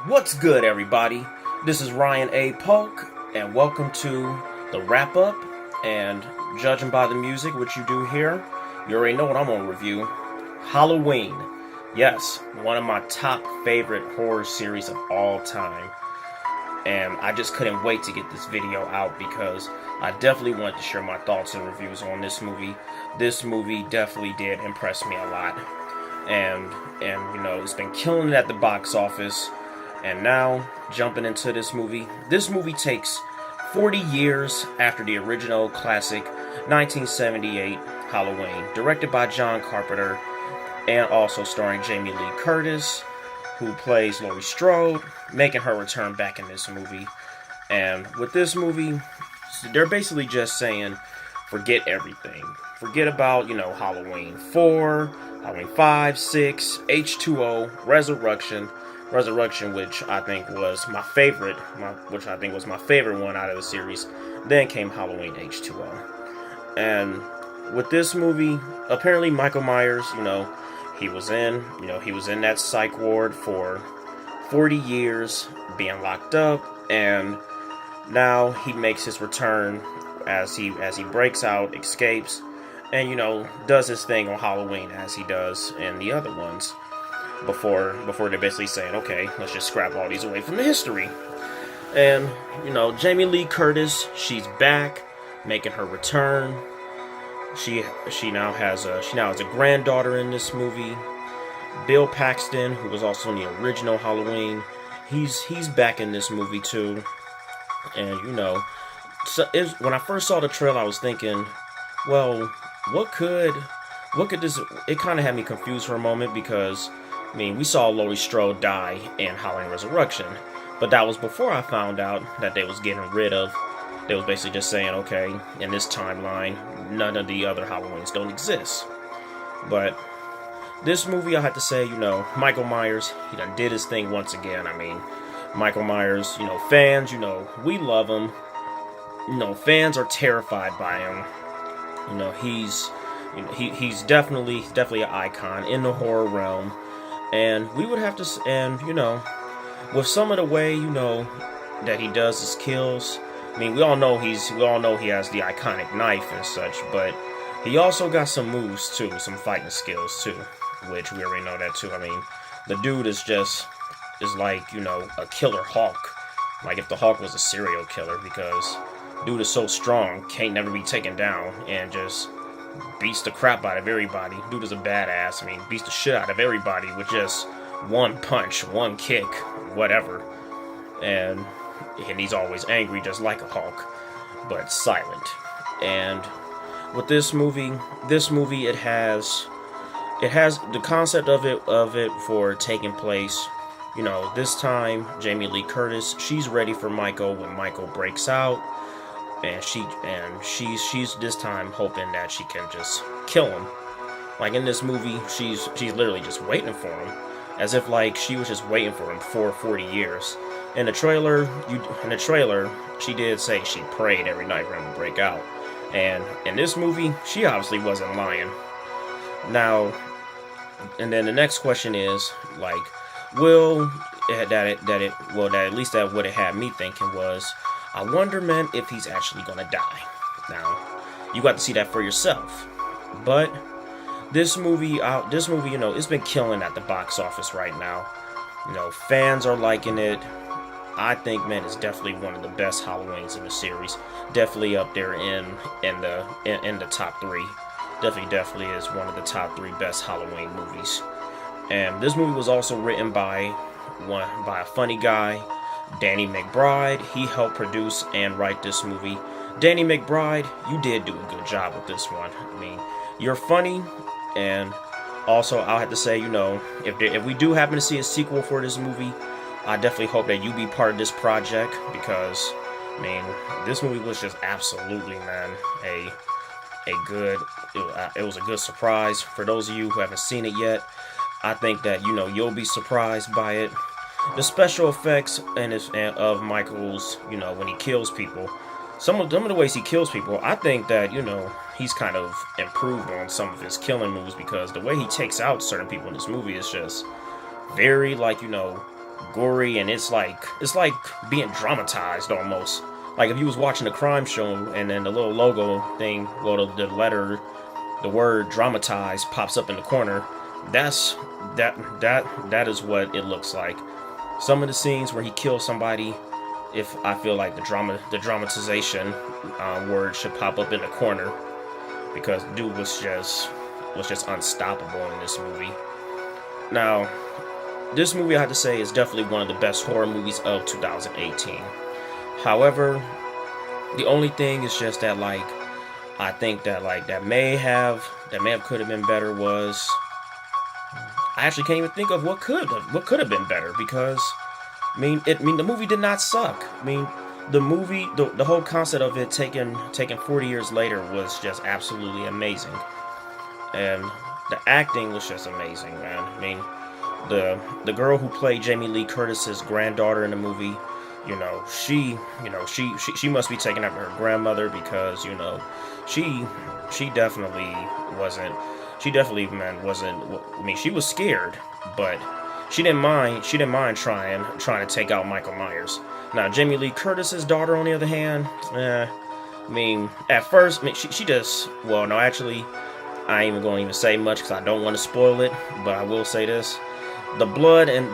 What's good, everybody? This is Ryan A. Polk, and welcome to the wrap up. And judging by the music, which you do here, you already know what I'm gonna review. Halloween. Yes, one of my top favorite horror series of all time. And I just couldn't wait to get this video out because I definitely wanted to share my thoughts and reviews on this movie. This movie definitely did impress me a lot. And it's been killing it at the box office. And now, jumping into this movie takes 40 years after the original classic 1978 Halloween, directed by John Carpenter, and also starring Jamie Lee Curtis, who plays Laurie Strode, making her return back in this movie. And with this movie, they're basically just saying, forget everything. Forget about, Halloween 4, Halloween 5, 6, H2O, Resurrection, which I think was my favorite one out of the series. Then came Halloween H2O. And with this movie, apparently Michael Myers, he was in that psych ward for 40 years, being locked up, and now he makes his return as he breaks out, escapes, and does his thing on Halloween as he does in the other ones. Before they're basically saying, okay, let's just scrap all these away from the history. And Jamie Lee Curtis, she's back, making her return. She now has a granddaughter in this movie. Bill Paxton, who was also in the original Halloween, he's back in this movie too. And when I first saw the trailer, I was thinking, well, what could this? It kind of had me confused for a moment because, we saw Laurie Strode die in Halloween Resurrection, but that was before I found out that they was basically just saying, okay, in this timeline, none of the other Halloweens don't exist. But this movie, I have to say, Michael Myers, he done did his thing once again. Michael Myers, fans, we love him. Fans are terrified by him. He's definitely an icon in the horror realm. And we would have to, with some of the way, that he does his kills. We all know he has the iconic knife and such, but he also got some moves too, some fighting skills too, which we already know that too. The dude is like, a killer hawk. Like if the Hawk was a serial killer, because dude is so strong, can't never be taken down, and just beats the crap out of everybody. Dude is a badass. Beats the shit out of everybody with just one punch, one kick, whatever. And he's always angry, just like a hawk, but silent. And with this movie, it has the concept of it for taking place. This time Jamie Lee Curtis, she's ready for Michael when Michael breaks out. And she's this time hoping that she can just kill him. Like in this movie, she's literally just waiting for him, as if like she was just waiting for him for 40 years. In the trailer, she did say she prayed every night for him to break out. And in this movie, she obviously wasn't lying. Now, and then the next question is like, what it had me thinking was, I wonder, man, if he's actually gonna die. Now, you got to see that for yourself. But this movie, it's been killing at the box office right now. Fans are liking it. I think, man, it's definitely one of the best Halloweens in the series. Definitely up there in the top 3. Definitely is one of the top 3 best Halloween movies. And this movie was also written by a funny guy, Danny McBride. He helped produce and write this movie. Danny McBride, you did do a good job with this one. You're funny, and also I'll have to say, if we do happen to see a sequel for this movie, I definitely hope that you be part of this project, because this movie was just absolutely, man, it was a good surprise. For those of you who haven't seen it yet, I think that you'll be surprised by it. The special effects of Michael's, when he kills people, some of the ways he kills people, I think that, he's kind of improved on some of his killing moves, because the way he takes out certain people in this movie is just very, gory, and it's like being dramatized almost. Like if you was watching a crime show and then the little logo thing, well, the letter, the word dramatized pops up in the corner. That's that is what it looks like. Some of the scenes where he kills somebody, if I feel like the dramatization word should pop up in the corner, because dude was just unstoppable in this movie. Now, this movie I have to say is definitely one of the best horror movies of 2018. However, the only thing is just that like I think that like that may have could have been better was I actually can't even think of what could have been better, because I mean the movie did not suck. I mean the movie the whole concept of it taken 40 years later was just absolutely amazing. And the acting was just amazing, man. I mean the girl who played Jamie Lee Curtis's granddaughter in the movie, she must be taking after her grandmother, because she definitely wasn't she definitely man wasn't I mean she was scared, but she didn't mind trying to take out Michael Myers. Now Jamie Lee Curtis's daughter, on the other hand, I mean at first, I mean she just, well, no, actually I ain't even going to even say much because I don't want to spoil it, but I will say this: the blood and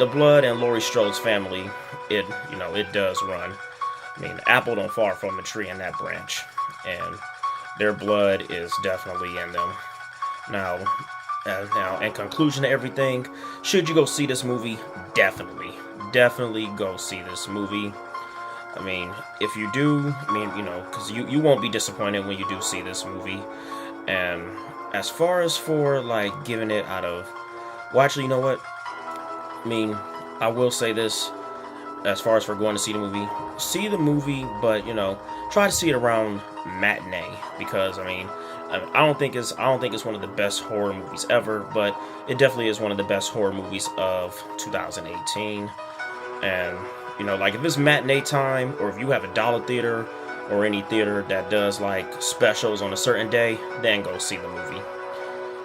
Laurie Strode's family, it does run. I mean, the apple don't fall from the tree in that branch, and their blood is definitely in them. Now, in conclusion to everything, should you go see this movie? Definitely go see this movie. I mean, if you do, I mean, because you won't be disappointed when you do see this movie. And as far as for like giving it out of, well, actually, you know what? I mean, I will say this: as far as for going to see the movie, but try to see it around matinee, because I mean, I don't think it's one of the best horror movies ever, but it definitely is one of the best horror movies of 2018. And like if it's matinee time, or if you have a dollar theater or any theater that does like specials on a certain day, then go see the movie.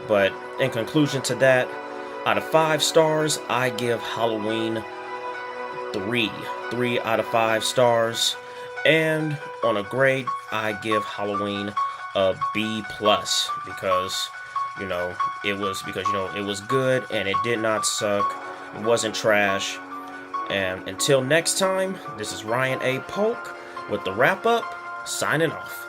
But in conclusion to that, out of 5 stars, I give Halloween 3 out of 5 stars. And on a grade, I give Halloween a B+, because it was good and it did not suck. It wasn't trash. And until next time, this is Ryan A. Polk with the wrap up, signing off.